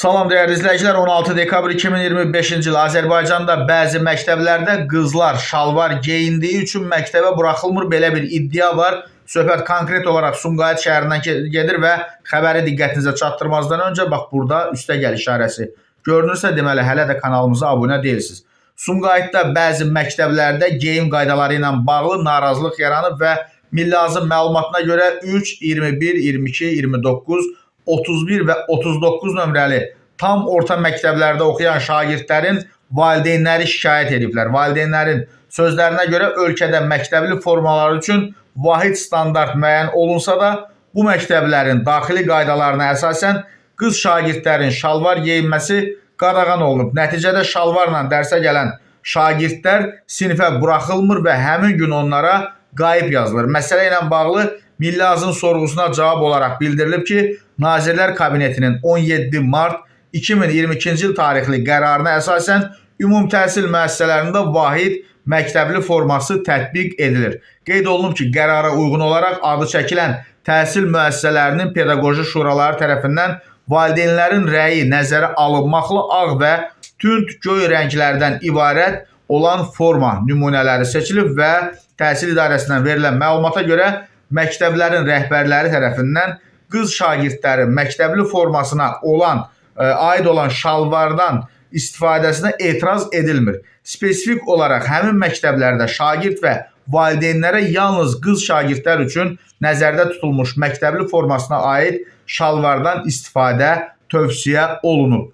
Salam dəyərli izləyicilər, 16 dekabr 2025-ci il Azərbaycanda bəzi məktəblərdə qızlar şalvar geyindiyi üçün məktəbə buraxılmır. Belə bir iddia var. Söhbət konkret olaraq Sumqayıt şəhərindən gedir və xəbəri diqqətinizə çatdırmazdan öncə bax burada üstəgəl işarəsi görünürsə, deməli hələ də kanalımıza abunə deyilsiniz. Sumqayıtda bəzi məktəblərdə geyim qaydaları ilə bağlı narazılıq yaranıb və Milli Azın məlumatına görə 3, 21, 22, 29, 31 və 39 nömrəli tam orta məktəblərdə oxuyan şagirdlərin valideynləri şikayət ediblər. Valideynlərin sözlərinə görə ölkədə məktəbli formalar üçün vahid standart müəyyən olunsa da, bu məktəblərin daxili qaydalarına əsasən qız şagirdlərin şalvar geyinməsi qadağan olunub. Nəticədə şalvarla dərsə gələn şagirdlər sinifə buraxılmır və həmin gün onlara qayıb yazılır. Məsələ ilə bağlı Milli Azın sorğusuna cavab olaraq bildirilib ki, Nazirlər Kabinetinin 17 mart 2022-ci il tarixli qərarına əsasən ümumi təhsil müəssisələrində vahid məktəbli forması tətbiq edilir. Qeyd olunub ki, qərara uyğun olaraq adı çəkilən təhsil müəssisələrinin pedaqoji şuraları tərəfindən valideynlərin rəyi nəzərə alınmaqla ağ və tünd göy rənglərdən ibarət olan forma nümunələri seçilib və təhsil idarəsindən verilən məlumata görə məktəblərin rəhbərləri tərəfindən qız şagirdlərin məktəbli formasına aid olan şalvardan istifadəsinə etiraz edilmir. Spesifik olaraq həmin məktəblərdə şagird və valideynlərə yalnız qız şagirdlər üçün nəzərdə tutulmuş məktəbli formasına aid şalvardan istifadə tövsiyə olunub.